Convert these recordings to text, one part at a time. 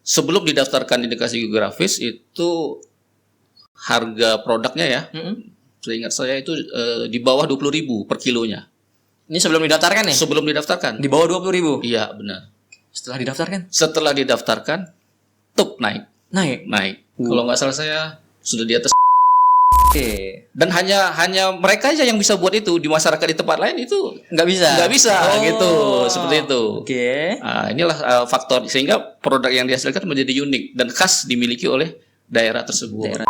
sebelum didaftarkan indikasi geografis itu harga produknya ya, seingat saya itu di bawah 20.000 per kilonya. Ini sebelum didaftarkan nih? Sebelum didaftarkan. Di bawah 20.000? Iya, benar. Setelah didaftarkan? Setelah didaftarkan, naik. Kalau nggak salah saya sudah di atas. Oke. Dan hanya mereka aja yang bisa buat itu. Di masyarakat di tempat lain itu nggak bisa gitu, seperti itu. Oke. Nah, inilah faktor sehingga produk yang dihasilkan menjadi unik dan khas dimiliki oleh daerah tersebut.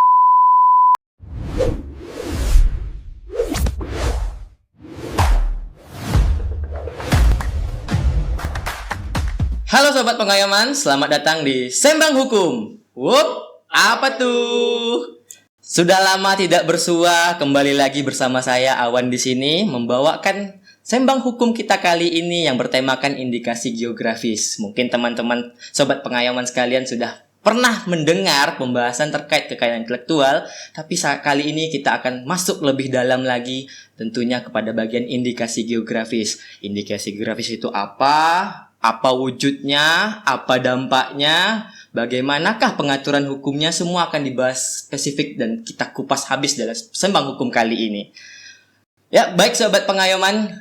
Halo Sobat Pengayoman, selamat datang di Sembang Hukum. Wup, apa tuh? Sudah lama tidak bersua, kembali lagi bersama saya Awan di sini membawakan Sembang Hukum kita kali ini yang bertemakan indikasi geografis. Mungkin teman-teman Sobat Pengayoman sekalian sudah pernah mendengar pembahasan terkait kekayaan intelektual, tapi kali ini kita akan masuk lebih dalam lagi tentunya kepada bagian indikasi geografis. Indikasi geografis itu apa wujudnya, apa dampaknya, bagaimanakah pengaturan hukumnya, semua akan dibahas spesifik dan kita kupas habis dalam Sembang Hukum kali ini. Ya, baik Sobat Pengayoman,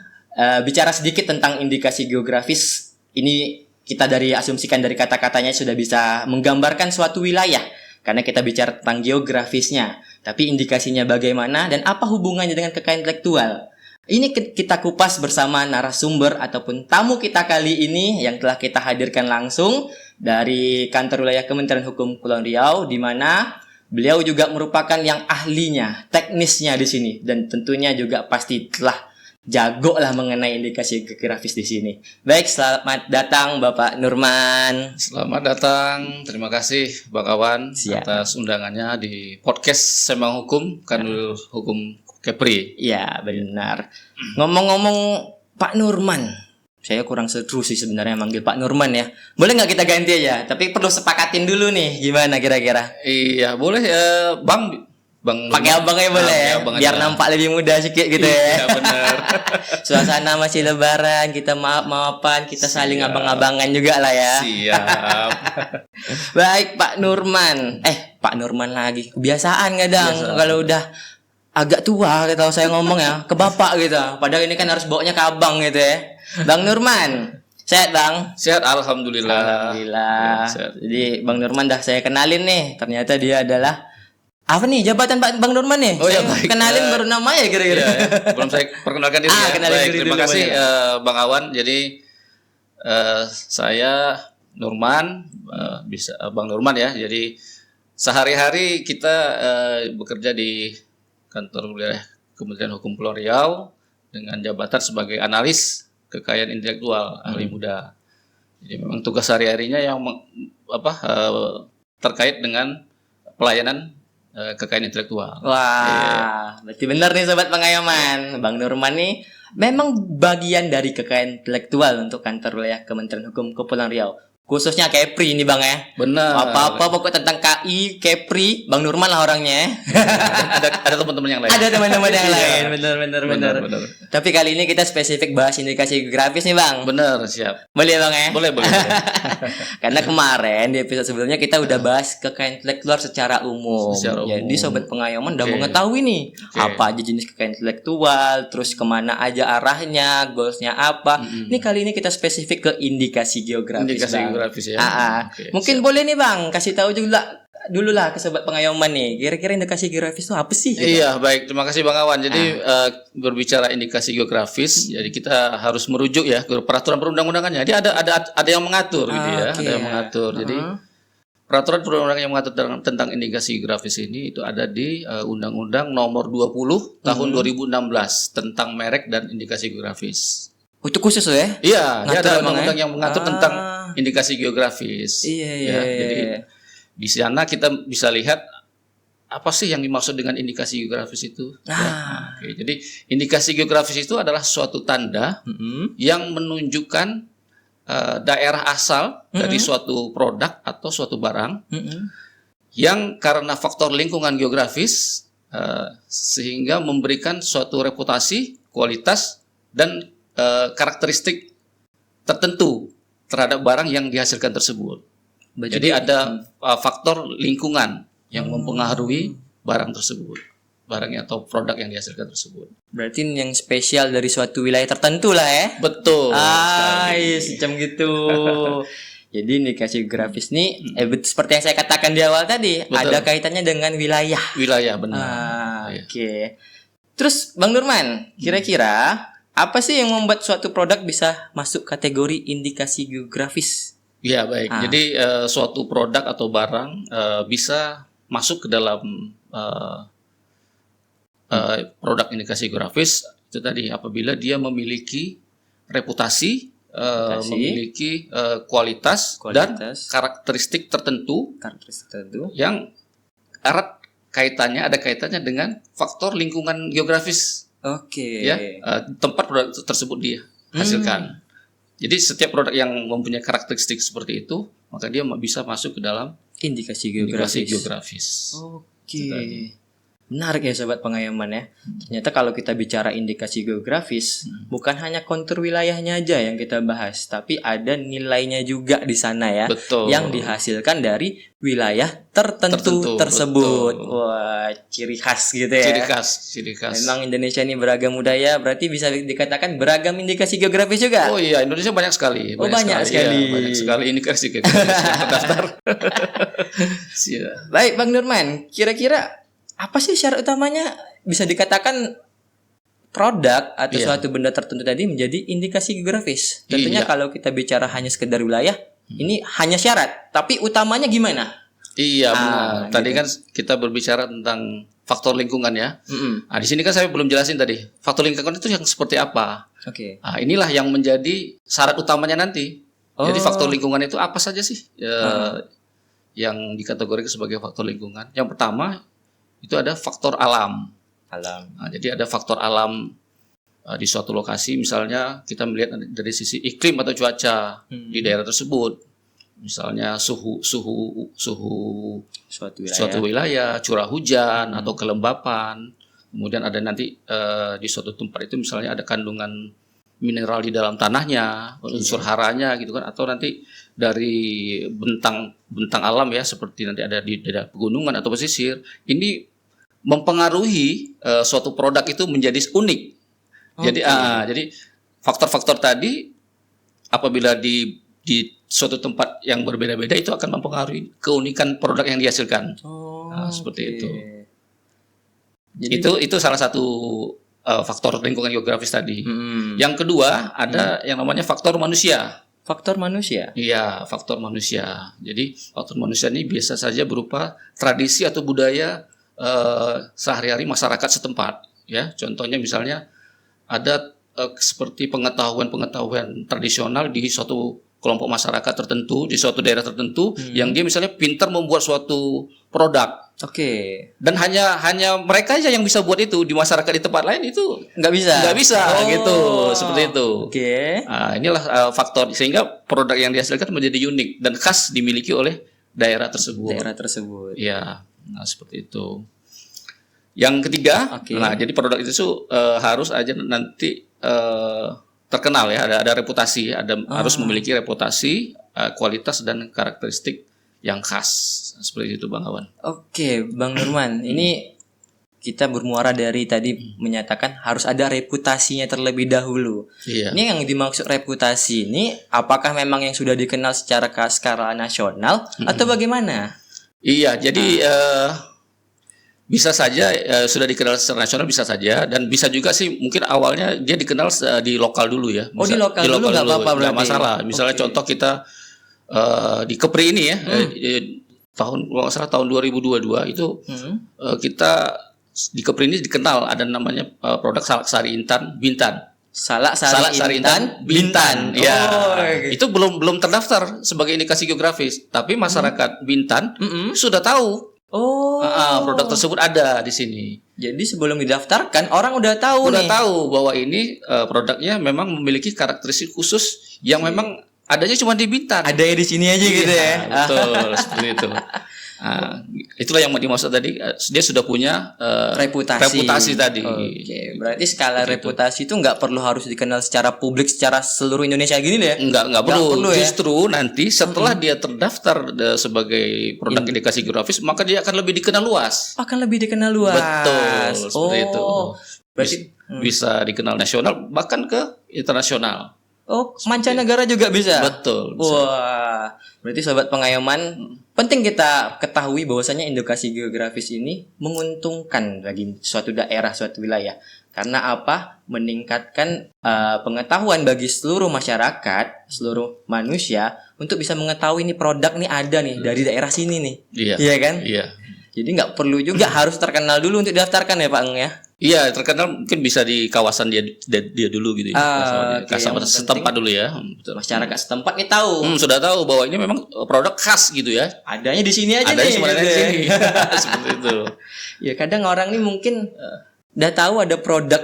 bicara sedikit tentang indikasi geografis, ini kita asumsikan dari kata-katanya sudah bisa menggambarkan suatu wilayah, karena kita bicara tentang geografisnya. Tapi indikasinya bagaimana dan apa hubungannya dengan kekayaan intelektual? Ini kita kupas bersama narasumber ataupun tamu kita kali ini yang telah kita hadirkan langsung dari kantor wilayah Kementerian Hukum Kepulauan Riau, di mana beliau juga merupakan yang ahlinya, teknisnya di sini, dan tentunya juga pasti telah jago lah mengenai indikasi geografis di sini. Baik, selamat datang Bapak Nurman. Selamat datang, terima kasih Bang Awan atas undangannya di podcast Sembang Hukum, Kanwil Hukum Kepri. Iya, benar. Ngomong-ngomong Pak Nurman, saya kurang seru sih sebenarnya manggil Pak Nurman ya. Boleh nggak kita ganti aja? Tapi perlu sepakatin dulu nih, gimana kira-kira? Iya, boleh ya, Bang pakai abangnya boleh ya, biar nampak lebih muda sedikit gitu ya. Iya, benar. Suasana masih lebaran, kita maaf-maafan, kita saling abang-abangan juga lah ya. Siap. Baik, Pak Nurman. Pak Nurman lagi. Kebiasaan kadang kalau udah agak tua gitu saya ngomong ya, ke bapak gitu. Padahal ini kan harus bawanya ke abang gitu ya. Bang Nurman, sehat Bang? Sehat, alhamdulillah. Ya, sehat. Jadi Bang Nurman dah saya kenalin nih. Ternyata dia adalah apa nih jabatan Bang Nurman nih? Oh ya, baik. Kenalin baru namanya kira-kira. Ya. Belum saya perkenalkan diri ya. Baik, terima kasih Bang Awan. Jadi saya Nurman, Bang Nurman ya. Jadi sehari-hari kita bekerja di kantor wilayah Kementerian Hukum Kepulauan Riau dengan jabatan sebagai analis kekayaan intelektual ahli muda. Jadi memang tugas sehari-harinya yang terkait dengan pelayanan kekayaan intelektual. Wah, berarti benar nih Sobat Pengayoman. Bang Nurman nih memang bagian dari kekayaan intelektual untuk kantor wilayah Kementerian Hukum Kepulauan Riau. Khususnya Kepri ini Bang ya. Benar. Apa-apa pokok tentang KI, Kepri, Bang Nurman lah orangnya. Ada teman-teman yang lain. Ada teman-teman yang lain. Benar. Tapi kali ini kita spesifik bahas indikasi geografis nih Bang. Benar, siap. Boleh Bang ya? Boleh. Karena kemarin di episode sebelumnya kita udah bahas kekayaan intelektual secara umum. Jadi Sobat Pengayoman udah mengetahui nih apa aja jenis kekayaan intelektual, terus kemana aja arahnya, goalsnya apa. Ini kali ini kita spesifik ke indikasi geografis. Geografis ya. Mungkin boleh nih Bang, kasih tahu juga dulu lah ke Sobat Pengayoman nih, kira-kira indikasi geografis itu apa sih? Iya, baik. Terima kasih Bang Awan. Jadi berbicara indikasi geografis, jadi kita harus merujuk ya ke peraturan perundang-undangannya. Jadi ada yang mengatur gitu ya, ada yang mengatur. Jadi peraturan perundang-undangan yang mengatur tentang indikasi geografis ini itu ada di Undang-Undang Nomor 20 Tahun 2016 tentang merek dan indikasi geografis. Itu khusus ya? Iya, ada undang-undang yang mengatur tentang indikasi geografis. Iya. Jadi di sana kita bisa lihat apa sih yang dimaksud dengan indikasi geografis itu. Jadi indikasi geografis itu adalah suatu tanda yang menunjukkan daerah asal dari suatu produk atau suatu barang yang karena faktor lingkungan geografis sehingga memberikan suatu reputasi, kualitas dan karakteristik tertentu terhadap barang yang dihasilkan tersebut. Jadi ada faktor lingkungan yang mempengaruhi barang tersebut, barangnya atau produk yang dihasilkan tersebut. Berarti yang spesial dari suatu wilayah tertentu lah ya. Betul. Iya, macam gitu. Jadi indikasi geografis nih seperti yang saya katakan di awal tadi, Betul. ada kaitannya dengan wilayah. Wilayah benar. Iya. Oke. Terus Bang Nurman, kira-kira apa sih yang membuat suatu produk bisa masuk kategori indikasi geografis? Ya baik. Jadi suatu produk atau barang bisa masuk ke dalam produk indikasi geografis itu tadi apabila dia memiliki reputasi, memiliki kualitas dan karakteristik tertentu yang erat ada kaitannya dengan faktor lingkungan geografis. Oke. Ya, tempat produk tersebut dihasilkan. Jadi setiap produk yang mempunyai karakteristik seperti itu, maka dia bisa masuk ke dalam indikasi geografis. Oke. Menarik ya sobat pengayaman ya. Ternyata kalau kita bicara indikasi geografis, bukan hanya kontur wilayahnya aja yang kita bahas, tapi ada nilainya juga di sana ya. Betul. Yang dihasilkan dari wilayah tertentu tersebut. Betul. Wah, ciri khas gitu ya. Ciri khas. Memang Indonesia ini beragam budaya, berarti bisa dikatakan beragam indikasi geografis juga. Oh iya, Indonesia banyak sekali. Banyak sekali. Iya, banyak sekali indikasi geografis yang terdaftar. Baik, Bang Nurman, kira-kira apa sih syarat utamanya bisa dikatakan produk atau suatu benda tertentu tadi menjadi indikasi geografis? Tentunya kalau kita bicara hanya sekedar wilayah, ini hanya syarat. Tapi utamanya gimana? Iya benar. Tadi kan kita berbicara tentang faktor lingkungan ya. Nah, di sini kan saya belum jelasin tadi. Faktor lingkungan itu yang seperti apa? Oke. Nah, inilah yang menjadi syarat utamanya nanti. Jadi faktor lingkungan itu apa saja sih yang dikategorikan sebagai faktor lingkungan? Yang pertama itu ada faktor alam. Nah, jadi ada faktor alam di suatu lokasi, misalnya kita melihat dari sisi iklim atau cuaca di daerah tersebut, misalnya suhu suatu wilayah, curah hujan atau kelembapan. Kemudian ada nanti di suatu tempat itu misalnya ada kandungan mineral di dalam tanahnya, unsur haranya gitu kan, atau nanti dari bentang alam ya, seperti nanti ada di daerah pegunungan atau pesisir. Ini mempengaruhi suatu produk itu menjadi unik. Jadi faktor-faktor tadi apabila di suatu tempat yang berbeda-beda itu akan mempengaruhi keunikan produk yang dihasilkan. Seperti itu. Jadi, itu salah satu faktor lingkungan geografis tadi. Yang kedua ada yang namanya faktor manusia. Faktor manusia? Iya, faktor manusia. Jadi faktor manusia ini biasa saja berupa tradisi atau budaya sehari-hari masyarakat setempat. Ya, contohnya misalnya ada seperti pengetahuan tradisional di suatu kelompok masyarakat tertentu, di suatu daerah tertentu, yang dia misalnya pintar membuat suatu produk. Oke. Dan hanya mereka aja yang bisa buat itu, di masyarakat di tempat lain itu nggak bisa gitu, seperti itu. Oke. Nah, inilah faktor sehingga produk yang dihasilkan menjadi unik dan khas dimiliki oleh daerah tersebut. Iya, nah seperti itu. Yang ketiga, nah jadi produk itu harus aja nanti terkenal ya, ada reputasi, harus memiliki reputasi, kualitas dan karakteristik yang khas. Seperti itu Bang Awan. Oke, Bang Nurman, ini kita bermuara dari tadi menyatakan harus ada reputasinya terlebih dahulu. Iya. Ini yang dimaksud reputasi ini apakah memang yang sudah dikenal secara skala nasional atau bagaimana? Iya, jadi bisa saja sudah dikenal secara nasional, bisa saja, dan bisa juga sih mungkin awalnya dia dikenal di lokal dulu ya. Di lokal dulu nggak apa-apa berarti. Nggak masalah. Misalnya contoh kita di Kepri ini ya, tahun 2022 itu kita di Kepri ini dikenal ada namanya produk Salak Sari Intan Bintan. Salak Sari Intan Bintan. Ya, itu belum terdaftar sebagai indikasi geografis, tapi masyarakat Bintan sudah tahu. Produk tersebut ada di sini. Jadi sebelum didaftarkan orang udah tahu bahwa ini produknya memang memiliki karakteristik khusus yang memang adanya cuma di Bintan. Ada di sini aja gitu ya. Betul, seperti itu. Nah, itulah yang dimaksud tadi. Dia sudah punya reputasi tadi. Oke, berarti skala reputasi itu nggak perlu harus dikenal secara publik secara seluruh Indonesia gini deh. Nggak perlu. Ya? Justru nanti setelah dia terdaftar sebagai produk indikasi geografis, maka dia akan lebih dikenal luas. Akan lebih dikenal luas. Betul, seperti itu. Berarti bisa dikenal nasional bahkan ke internasional. Oh, mancanegara juga bisa. Betul. Wah, berarti sobat pengayoman, penting kita ketahui bahwasanya indikasi geografis ini menguntungkan bagi suatu daerah, suatu wilayah. Karena apa? Meningkatkan pengetahuan bagi seluruh masyarakat, seluruh manusia untuk bisa mengetahui ini produk nih ada nih dari daerah sini nih. Iya kan? Iya. Jadi nggak perlu juga harus terkenal dulu untuk didaftarkan ya Pak Eng ya. Iya, terkenal mungkin bisa di kawasan dia dulu gitu ya. Kawasan setempat dulu ya. Betul. Masyarakat setempat nih tahu. Sudah tahu bahwa ini memang produk khas gitu ya. Adanya di sini aja Adanya nih. sebenarnya gitu di ya. sini. Seperti itu. Ya kadang orang nih mungkin udah tahu ada produk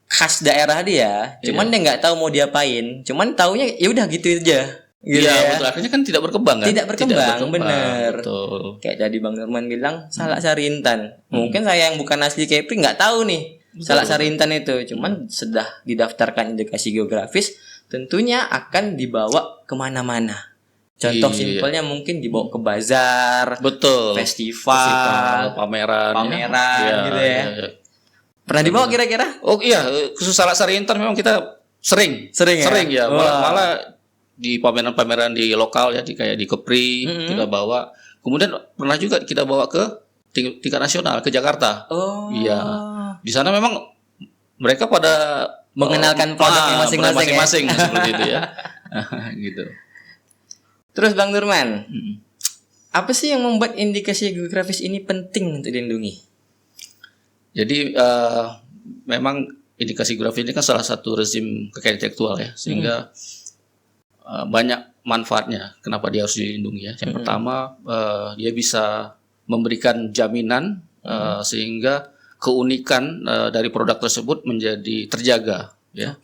khas daerah dia, cuman dia nggak tahu mau diapain. Cuman taunya ya udah gitu aja. Gitu Iya, ya. betul. Akhirnya kan tidak berkembang kan? Tidak berkembang, bener. Betul. Kayak tadi Bang Nurman bilang Salak Sari Intan. Mungkin saya yang bukan asli Kepri nggak tahu nih Salak Sari Intan itu. Cuman sudah didaftarkan indikasi geografis, tentunya akan dibawa kemana-mana. Contoh simpelnya mungkin dibawa ke bazar, betul, festival, pameran gitu ya. Pernah dibawa kira-kira? Oh iya, khusus Salak Sari Intan memang kita sering ya. Malah di pameran-pameran di lokal ya, kayak di Kepri kita bawa. Kemudian pernah juga kita bawa ke tingkat nasional ke Jakarta. Oh. Iya. Di sana memang mereka pada mengenalkan produknya masing-masing ya? Seperti itu ya. Gitu. Terus Bang Nurman, apa sih yang membuat indikasi geografis ini penting untuk dilindungi? Jadi memang indikasi geografis ini kan salah satu rezim kekayaan intelektual ya, sehingga banyak manfaatnya. Kenapa dia harus dilindungi ya? Yang pertama, dia bisa memberikan jaminan sehingga keunikan dari produk tersebut menjadi terjaga. Ya.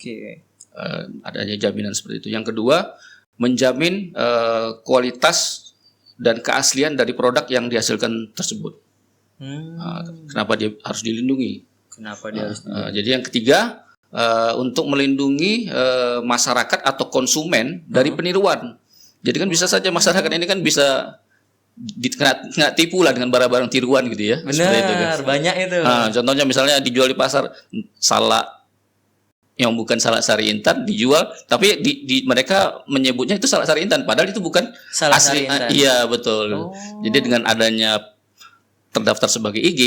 Adanya jaminan seperti itu. Yang kedua, menjamin kualitas dan keaslian dari produk yang dihasilkan tersebut. Kenapa dia harus dilindungi? Jadi yang ketiga, untuk melindungi masyarakat atau konsumen dari peniruan. Jadi kan bisa saja masyarakat ini kan bisa kena tipu lah dengan barang-barang tiruan gitu ya. Benar, itu, kan. Banyak itu. Contohnya misalnya dijual di pasar salak yang bukan Salak Sari Intan dijual, tapi mereka menyebutnya itu Salak Sari Intan, padahal itu bukan Salak asli. Sari Intan. Iya betul. Jadi dengan adanya terdaftar sebagai IG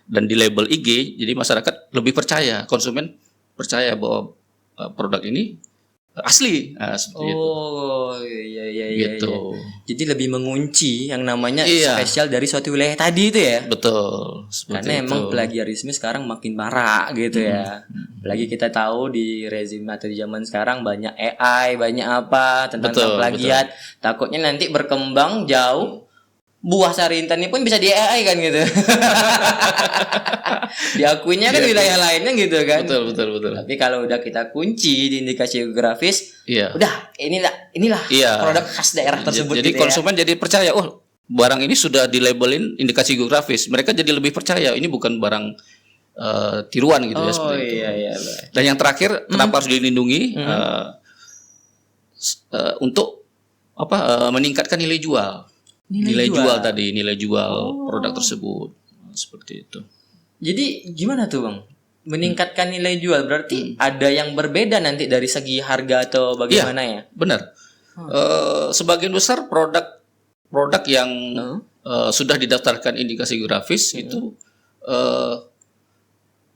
dan di label IG, jadi masyarakat lebih percaya, konsumen percaya bahwa produk ini asli. Seperti itu. Iya. Gitu. Jadi lebih mengunci yang namanya spesial dari suatu wilayah tadi itu ya. Betul. Karena emang plagiarisme sekarang makin marak gitu ya. Apalagi kita tahu di rezim atau di zaman sekarang banyak AI, banyak apa tentang plagiat. Takutnya nanti berkembang jauh. Buah Sari Intan ini pun bisa di AI kan gitu. Diakuinya kan wilayah lainnya gitu kan. Betul. Tapi kalau udah kita kunci di indikasi geografis, udah inilah produk khas daerah tersebut. Jadi gitu konsumen jadi percaya, barang ini sudah dilabelin indikasi geografis. Mereka jadi lebih percaya ini bukan barang tiruan gitu ya seperti itu. Iya. Dan yang terakhir, kenapa harus dilindungi? Untuk meningkatkan nilai jual. Nilai jual produk tersebut seperti itu. Jadi gimana tuh Bang? Meningkatkan nilai jual berarti ada yang berbeda nanti dari segi harga atau bagaimana ya? Benar. Sebagian besar produk yang sudah didaftarkan indikasi geografis itu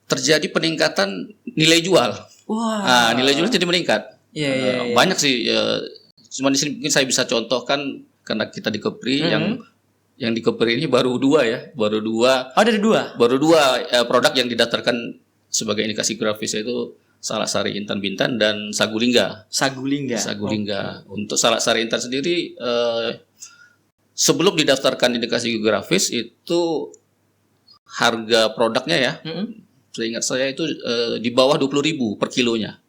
terjadi peningkatan nilai jual. Nilai jual jadi meningkat. Iya. Banyak sih. Cuma di sini mungkin saya bisa contohkan. Karena kita di Kepri yang di Kepri ini baru dua. Ada dua. Baru dua produk yang didaftarkan sebagai indikasi geografis, yaitu Salak Sari Intan Bintan dan Sagulingga. Untuk Salak Sari Intan sendiri sebelum didaftarkan indikasi geografis itu harga produknya ya. Seingat saya itu di bawah 20.000 per kilonya.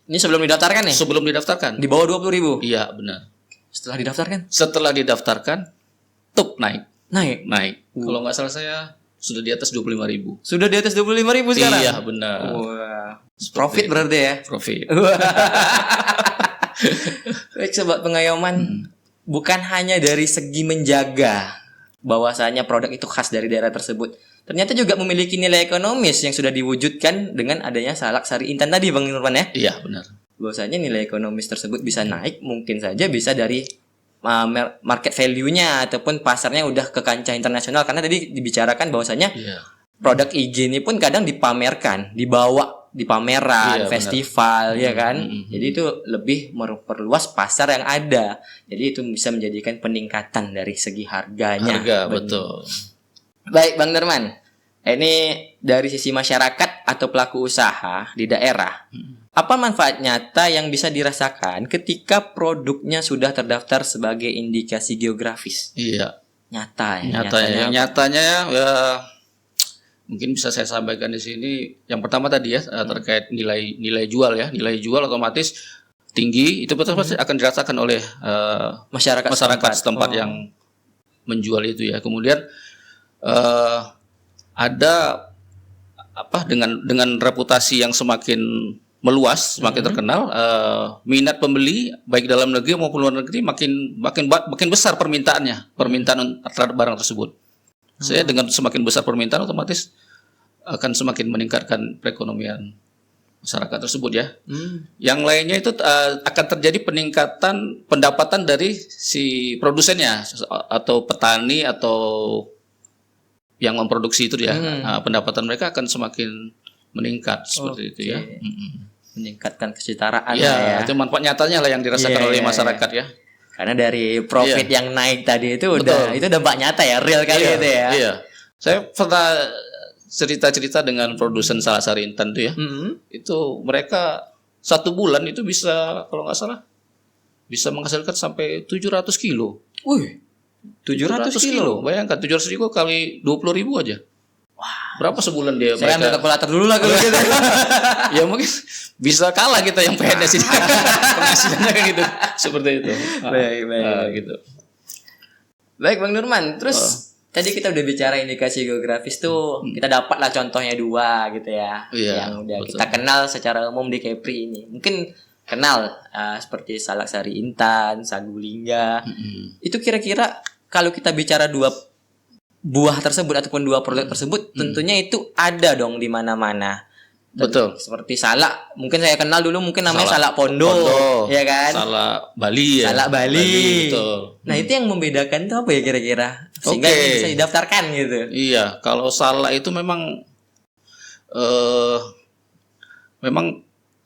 Ini sebelum didaftarkan nih? Sebelum didaftarkan. Di bawah 20.000? Iya, benar. Setelah didaftarkan? Setelah didaftarkan, naik. Naik. Kalau nggak salah saya sudah di atas 25.000. Sudah di atas 25.000 sekarang. Iya, benar. Wah. Profit berarti ya. Profit. Baik sobat pengayoman, bukan hanya dari segi menjaga bahwasanya produk itu khas dari daerah tersebut, ternyata juga memiliki nilai ekonomis yang sudah diwujudkan dengan adanya Salak Sari Intan tadi Bang Nurman ya. Iya, benar. Bahwasanya nilai ekonomis tersebut bisa naik, mungkin saja bisa dari market value-nya ataupun pasarnya udah ke kancah internasional, karena tadi dibicarakan bahwasanya produk IG ini pun kadang dipamerkan, dibawa di pameran, festival, ya kan. Jadi itu lebih memperluas pasar yang ada. Jadi itu bisa menjadikan peningkatan dari segi harganya. Betul. Baik Bang Nurman, ini dari sisi masyarakat atau pelaku usaha di daerah, apa manfaat nyata yang bisa dirasakan ketika produknya sudah terdaftar sebagai indikasi geografis? Iya. Nyatanya ya mungkin bisa saya sampaikan di sini. Yang pertama tadi ya terkait nilai jual ya. Nilai jual otomatis tinggi, itu betul pasti akan dirasakan oleh masyarakat setempat yang menjual itu ya. Kemudian ada dengan reputasi yang semakin meluas, semakin terkenal, minat pembeli baik dalam negeri maupun luar negeri makin besar permintaan terhadap barang tersebut. Saya dengan semakin besar permintaan otomatis akan semakin meningkatkan perekonomian masyarakat tersebut ya. Yang lainnya itu akan terjadi peningkatan pendapatan dari si produsennya atau petani atau yang memproduksi itu ya. Pendapatan mereka akan semakin meningkat seperti itu ya. Meningkatkan kesetaraan ya. Itu manfaat nyatanya lah yang dirasakan oleh masyarakat ya. Karena dari profit yang naik tadi itu udah dampak nyata ya, real kali itu ya. Iya. Saya pernah cerita dengan produsen Salak Sari Intan itu ya. Itu mereka 1 bulan itu bisa, kalau nggak salah, bisa menghasilkan sampai 700 kilo. Wih, 700 kilo. Bayangkan 700 kilo kali 20.000 aja. Wah, berapa sebulan dia? Saya ambil kalkulator dulu lah kalau gitu. Ya mungkin bisa kalah kita yang PNS ini. Penghasilannya kan gitu. Seperti itu. Baik. Gitu. Baik Bang Nurman, terus tadi kita udah bicara indikasi geografis tuh, kita dapat lah contohnya 2 gitu ya. Yang udah kita kenal secara umum di Kepri ini. Mungkin kenal seperti Salak Sari Intan, Sagulingga. Itu kira-kira kalau kita bicara 2 buah tersebut ataupun 2 produk tersebut, tentunya itu ada dong di mana-mana. Betul. Seperti salak, mungkin saya kenal dulu mungkin namanya salak Pondo, ya kan? Salak Bali ya. Salak Bali. Betul. Nah, itu yang membedakan itu apa ya kira-kira? Sehingga ini bisa didaftarkan gitu. Iya, kalau salak itu memang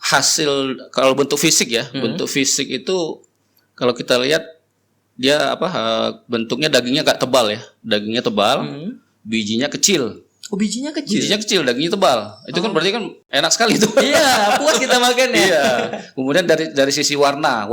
hasil, kalau bentuk fisik ya, bentuk fisik itu kalau kita lihat dia bentuknya dagingnya agak tebal ya. Dagingnya tebal, bijinya kecil. Oh, bijinya kecil, dagingnya tebal. Itu kan berarti kan enak sekali itu. Iya, puas kita makan ya. Iya. Kemudian dari sisi warna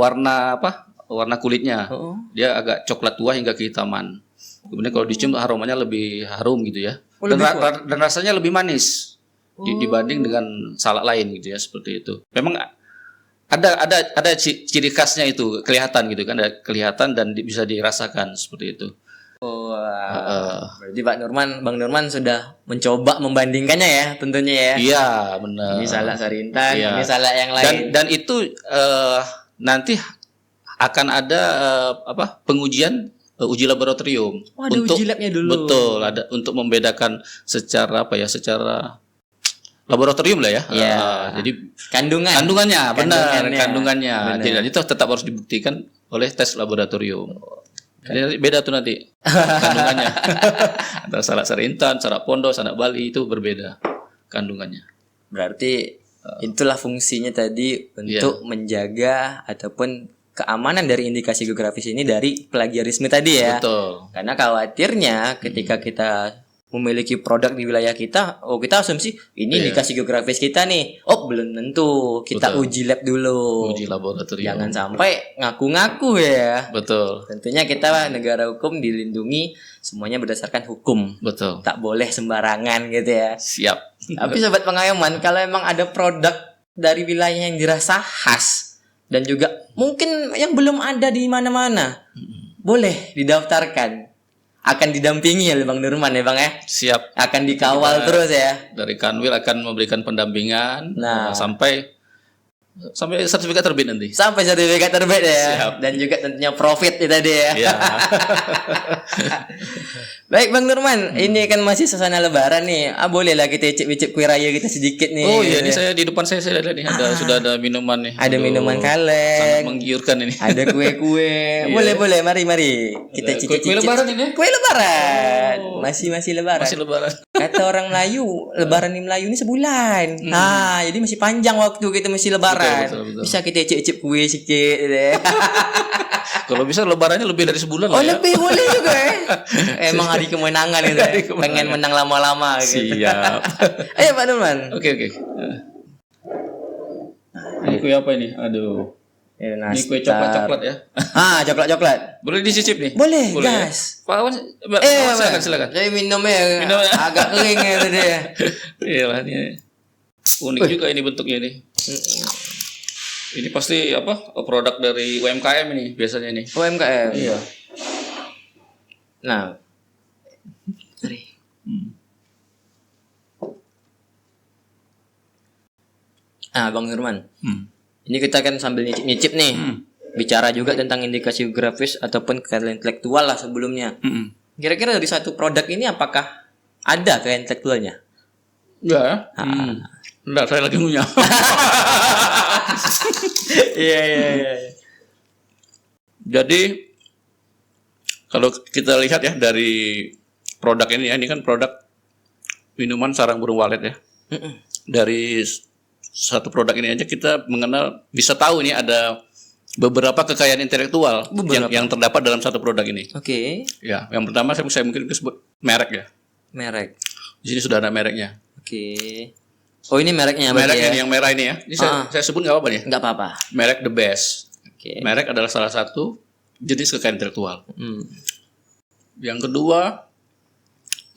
kulitnya. Dia agak coklat tua hingga kehitaman. Kemudian kalau dicium aromanya lebih harum gitu ya. Dan rasanya lebih manis dibanding dengan salak lain gitu ya, seperti itu. Memang ada ciri khasnya itu, kelihatan gitu kan, ada kelihatan dan bisa dirasakan seperti itu. Berarti Bang Nurman sudah mencoba membandingkannya ya, tentunya ya. Iya, benar. Ini Salak Sari Intan, ini salak yang lain. Dan itu nanti akan ada pengujian uji laboratorium. Ada uji labnya dulu. Betul, ada untuk membedakan secara laboratorium lah ya. Jadi kandungannya. Jadi itu tetap harus dibuktikan oleh tes laboratorium. Jadi beda tuh nanti kandungannya. Antara Salak Sari Intan, Salak Pondo, Salak Bali itu berbeda kandungannya. Berarti itulah fungsinya tadi untuk menjaga ataupun keamanan dari indikasi geografis ini dari plagiarisme tadi ya. Betul. Karena khawatirnya ketika kita memiliki produk di wilayah kita, kita asumsi ini indikasi geografis kita nih. Belum tentu. Kita uji lab dulu. Uji laboratorium. Jangan sampai ngaku-ngaku ya. Betul. Tentunya kita negara hukum dilindungi semuanya berdasarkan hukum. Betul. Tak boleh sembarangan gitu ya. Siap. Tapi sobat pengayoman, kalau emang ada produk dari wilayah yang dirasa khas dan juga mungkin yang belum ada di mana-mana, boleh didaftarkan. akan didampingi oleh Bang Nurman ya Bang ya. Siap. Akan dikawal terus ya. Dari Kanwil akan memberikan pendampingan Nah. sampai sertifikat terbit nanti. Sampai sertifikat terbit ya. Siap. Dan juga tentunya profit itu tadi ya. Iya. Baik Bang Nurman, ini kan masih suasana lebaran nih. Bolehlah kita icip-icip kue raya kita sedikit nih. Oh iya, ini di depan saya lihat nih sudah ada minuman nih. Ada minuman sangat kaleng. menggiurkan ini. Ada kue-kue. Boleh, mari kita Ada cicip-cicip. kue lebaran ini? Kue lebaran. Masih lebaran. Masih lebaran. Kata orang Melayu, lebaran di Melayu ini sebulan. Nah, jadi masih panjang waktu kita masih lebaran. Betul. Bisa kita icip-icip kue sikit deh. Kalau bisa lebarannya lebih dari sebulan Oh, lah ya. lebih boleh juga ya. Emang hari kemenangan itu ya. Pengen menang lama-lama gitu. Siap. Ayo Pak Nurman. Oke. Ini kue apa ini? Aduh. Ini kue coklat ya. Coklat. Boleh dicicip nih? Boleh, ya? gas. Pak Awan, silakan. Saya minumnya agak kering ya tadi ya. Iya lah ini. Unik juga ini bentuknya nih. Ini pasti produk dari UMKM ini biasanya nih. UMKM. Iya. Nah. Bang Nurman. Ini kita kan sambil nyicip nih. Bicara juga tentang indikasi geografis ataupun kekayaan intelektual lah sebelumnya. Kira-kira dari satu produk ini apakah ada kekayaan intelektualnya? Enggak. Enggak, saya lagi ngunyah. Iya. Jadi kalau kita lihat ya dari produk ini ya, ini kan produk minuman sarang burung walet ya. Dari satu produk ini aja kita bisa tahu ini ada beberapa kekayaan intelektual yang terdapat dalam satu produk ini. Oke. Ya, yang pertama saya mungkin sebut merek ya. Merek. Di sini sudah ada mereknya. Oke. Oh, ini mereknya Mereknya ya? yang merah ini ya. Ini saya sebut nggak apa-apa nih. Nggak apa-apa. Merek The Best. Oke. Merek adalah salah satu jenis kekayaan intelektual. Yang kedua,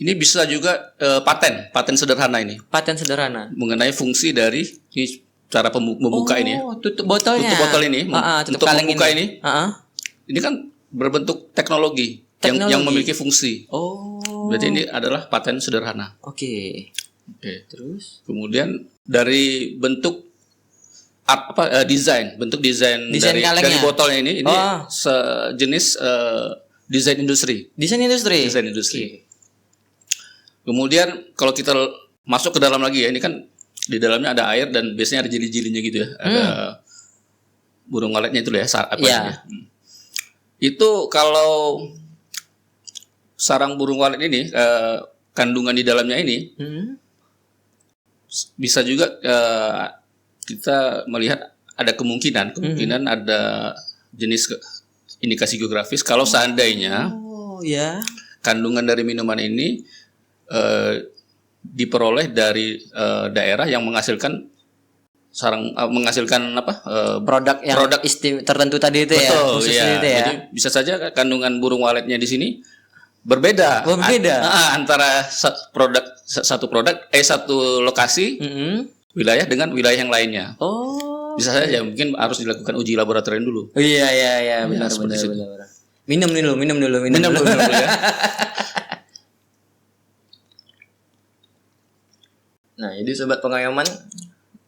ini bisa juga paten sederhana ini. Paten sederhana. Mengenai fungsi dari cara membuka ini ya. Tutup botolnya. Tutup botol ini, tutup untuk kaleng membuka ini. Ini kan berbentuk teknologi. Yang memiliki fungsi. Oh. Berarti ini adalah paten sederhana. Oke. Terus kemudian dari bentuk desain dari botolnya ini sejenis desain industri. Desain industri. Kemudian kalau kita masuk ke dalam lagi ya, ini kan di dalamnya ada air dan biasanya ada jeli-jelinya gitu ya. Ada burung waletnya itu ya, Itu kalau sarang burung walet ini kandungan di dalamnya ini bisa juga kita melihat ada kemungkinan ada jenis indikasi geografis kalau seandainya kandungan dari minuman ini diperoleh dari daerah yang menghasilkan produk tertentu tadi itu. Betul, khusus ya. itu ya. Jadi bisa saja kandungan burung waletnya di sini berbeda. Antara satu lokasi wilayah dengan wilayah yang lainnya. Bisa saja mungkin harus dilakukan uji laboratorium dulu. Iya, benar. Minum dulu ya. Nah, jadi sobat pengayoman,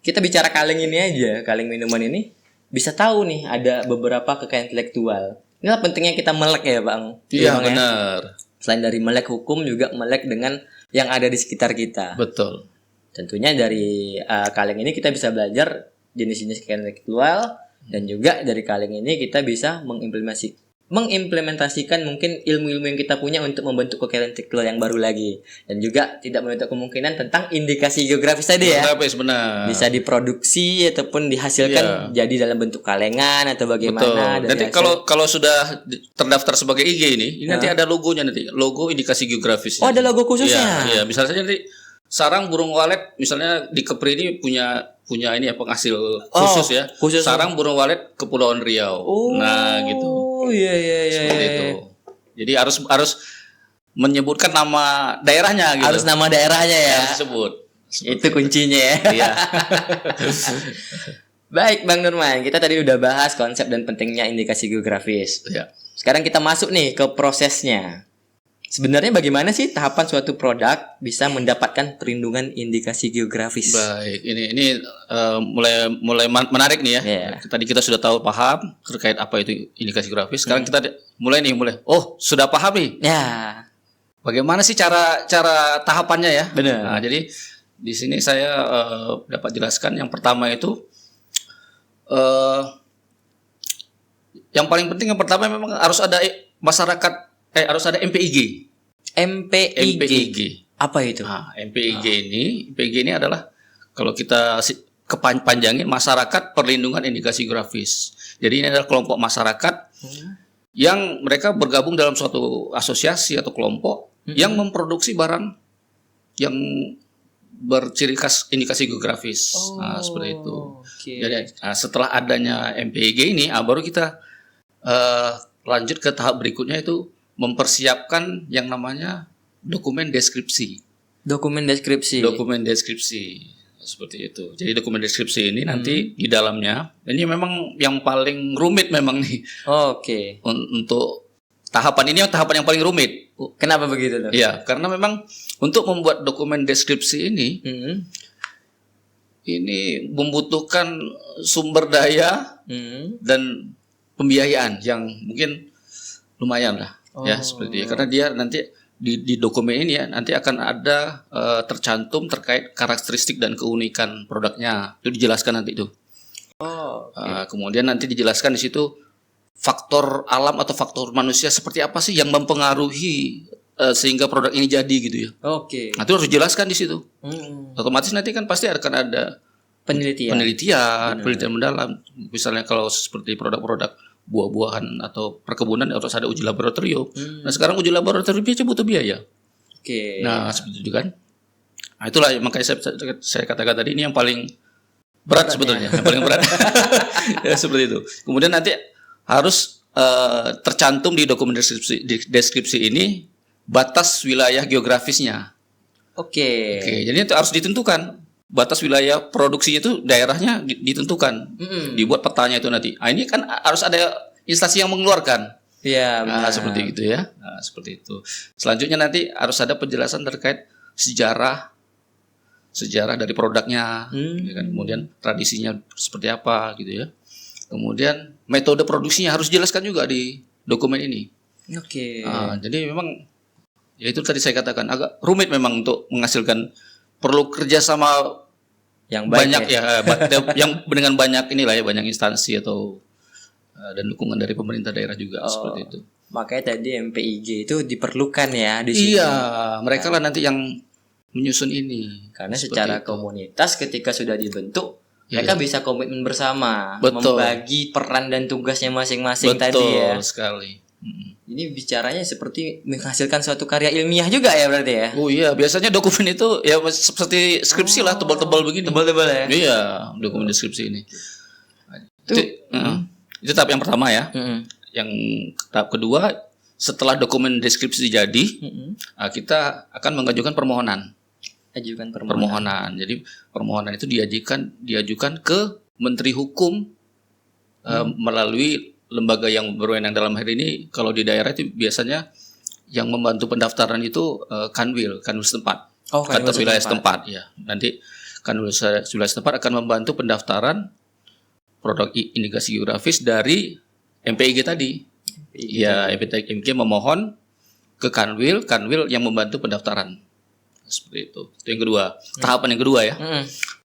kita bicara kaleng ini aja, kaleng minuman ini bisa tahu nih ada beberapa kekayaan intelektual. Inilah pentingnya kita melek ya, Bang. Iya, benar. Selain dari melek hukum juga melek dengan yang ada di sekitar kita. Betul. Tentunya dari kaleng ini kita bisa belajar jenis-jenis kekayaan intelektual dan juga dari kaleng ini kita bisa mengimplementasikan mungkin ilmu-ilmu yang kita punya untuk membentuk kekayaan intelektual yang baru lagi, dan juga tidak menutup kemungkinan tentang indikasi geografis tadi ya. Benar. Bisa diproduksi ataupun dihasilkan jadi dalam bentuk kalengan atau bagaimana. Betul. Nanti kalau sudah terdaftar sebagai IG ini nanti ada logonya, nanti logo indikasi geografis. Oh, ada logo khususnya. Iya, misalnya saja nanti sarang burung walet misalnya di Kepri ini punya ini ya penghasil khusus ya. Sarang burung walet Kepulauan Riau. Nah, gitu. Iya. Seperti itu. Jadi harus menyebutkan nama daerahnya gitu. Harus nama daerahnya ya. Harus disebut. Itu kuncinya ya. Iya. Baik, Bang Nurman, kita tadi udah bahas konsep dan pentingnya indikasi geografis. Iya. Sekarang kita masuk nih ke prosesnya. Sebenarnya bagaimana sih tahapan suatu produk bisa mendapatkan perlindungan indikasi geografis? Baik, ini mulai menarik nih ya. Iya. Tadi kita sudah paham terkait apa itu indikasi geografis. Sekarang kita mulai. Oh, sudah paham nih. Ya, Bagaimana sih cara tahapannya ya? benar. Nah, jadi di sini saya dapat jelaskan. Yang pertama itu yang paling penting yang pertama memang harus ada masyarakat harus ada MPIG. MPIG. Apa itu? Nah, MPIG ini adalah kalau kita kepanjangin masyarakat perlindungan indikasi geografis. Jadi ini adalah kelompok masyarakat yang mereka bergabung dalam suatu asosiasi atau kelompok yang memproduksi barang yang berciri khas indikasi geografis. Nah, seperti itu. Okay. Jadi setelah adanya MPIG ini, baru kita lanjut ke tahap berikutnya, itu mempersiapkan yang namanya dokumen deskripsi. Dokumen deskripsi. Dokumen deskripsi seperti itu. Jadi dokumen deskripsi ini nanti di dalamnya, ini memang yang paling rumit memang nih. Oke. Untuk tahapan ini tahapan yang paling rumit. Kenapa begitu tuh? Iya, karena memang untuk membuat dokumen deskripsi ini membutuhkan sumber daya dan pembiayaan yang mungkin lumayan lah. Ya, seperti itu. Karena dia nanti di dokumen ini ya nanti akan ada tercantum terkait karakteristik dan keunikan produknya. Itu dijelaskan nanti itu. Kemudian nanti dijelaskan di situ faktor alam atau faktor manusia seperti apa sih yang mempengaruhi sehingga produk ini jadi gitu ya. Oke. Nah, itu harus dijelaskan di situ. Otomatis nanti kan pasti akan ada penelitian mendalam. Misalnya kalau seperti produk-produk buah-buahan atau perkebunan harus ada uji laboratorium. Nah, sekarang uji laboratorium aja butuh biaya. Oke. Nah, seperti itu kan. Nah, itulah makanya saya katakan tadi ini yang paling berat sebetulnya, yang paling berat. Ya, seperti itu. Kemudian nanti harus tercantum di dokumen deskripsi ini batas wilayah geografisnya. Oke. Jadi itu harus ditentukan. Batas wilayah produksinya itu daerahnya ditentukan. Dibuat petanya itu nanti. Ini kan harus ada instansi yang mengeluarkan. Iya, Nah, seperti itu ya. Nah, seperti itu. Selanjutnya nanti harus ada penjelasan terkait sejarah dari produknya, ya kan? Kemudian tradisinya seperti apa gitu ya. Kemudian metode produksinya harus dijelaskan juga di dokumen ini. Oke. Jadi memang ya itu tadi saya katakan agak rumit memang untuk menghasilkan, perlu kerjasama yang banyak ya, yang dengan banyak inilah ya, banyak instansi atau dan dukungan dari pemerintah daerah juga seperti itu. Makanya tadi MPIG itu diperlukan ya di sini. Iya, mereka lah nanti yang menyusun ini. Karena secara komunitas ketika sudah dibentuk, mereka bisa komitmen bersama, Betul. membagi peran dan tugasnya masing-masing tadi ya. Betul sekali. Ini bicaranya seperti menghasilkan suatu karya ilmiah juga ya berarti ya? Oh iya, biasanya dokumen itu ya seperti skripsi lah, tebal-tebal begini. Tebal-tebal ya? Iya, dokumen deskripsi ini. Itu tahap yang pertama ya. Yang tahap kedua, setelah dokumen deskripsi jadi, kita akan mengajukan permohonan. Permohonan. Jadi permohonan itu diajukan ke Menteri Hukum melalui lembaga yang berwenang. Dalam hal ini kalau di daerah itu biasanya yang membantu pendaftaran itu Kanwil setempat. Kantor wilayah setempat ya. Nanti Kanwil wilayah setempat akan membantu pendaftaran produk indikasi geografis dari MPIG tadi. Ya, MPIG memohon ke Kanwil yang membantu pendaftaran. Seperti itu. Itu yang kedua. Tahapan yang kedua ya.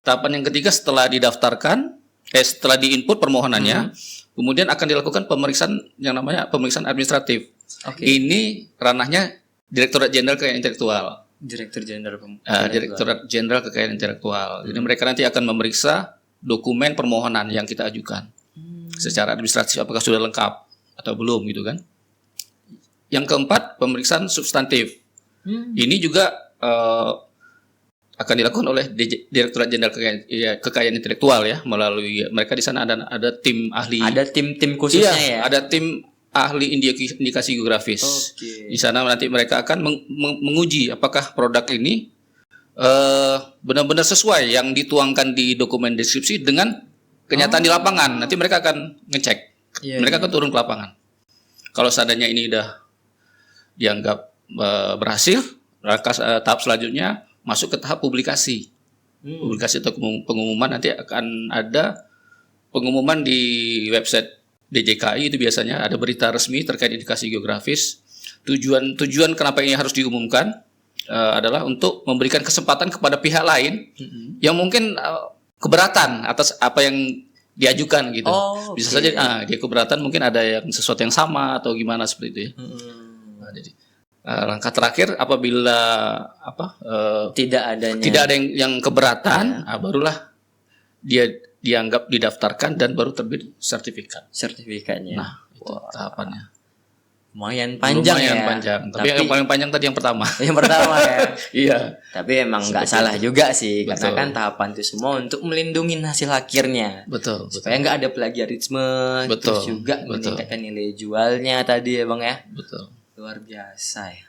Tahapan yang ketiga setelah didaftarkan, setelah diinput permohonannya, kemudian akan dilakukan pemeriksaan yang namanya pemeriksaan administratif. Ini ranahnya Direktorat Jenderal Kekayaan Intelektual. Direktorat Jenderal Kekayaan Intelektual. Jadi mereka nanti akan memeriksa dokumen permohonan yang kita ajukan. Secara administratif apakah sudah lengkap atau belum gitu kan. Yang keempat, pemeriksaan substantif. Ini juga akan dilakukan oleh Direktorat Jenderal Kekayaan Intelektual ya, melalui mereka di sana ada tim ahli. Ada tim khususnya ya. Ada tim ahli indikasi geografis. Di sana nanti mereka akan menguji apakah produk ini benar-benar sesuai yang dituangkan di dokumen deskripsi dengan kenyataan di lapangan. Nanti mereka akan ngecek. Mereka akan turun ke lapangan. Kalau seandainya ini udah dianggap berhasil, tahap selanjutnya masuk ke tahap publikasi. Publikasi atau pengumuman, nanti akan ada pengumuman di website DJKI, itu biasanya ada berita resmi terkait indikasi geografis. Tujuan kenapa ini harus diumumkan adalah untuk memberikan kesempatan kepada pihak lain yang mungkin keberatan atas apa yang diajukan gitu. Bisa saja dia keberatan, mungkin ada yang sesuatu yang sama atau gimana seperti itu ya. Nah, jadi langkah terakhir apabila tidak ada yang keberatan, barulah dia dianggap didaftarkan dan baru terbit sertifikatnya. Nah, itu tahapannya. Lumayan panjang. Tapi yang paling panjang tadi yang pertama. Yang pertama ya. Iya. Tapi emang nggak salah juga sih, karena kan tahapan itu semua untuk melindungi hasil akhirnya. Betul. Supaya nggak ada plagiarisme. Terus juga meningkatkan nilai jualnya tadi ya Bang ya. Betul. Luar biasa ya.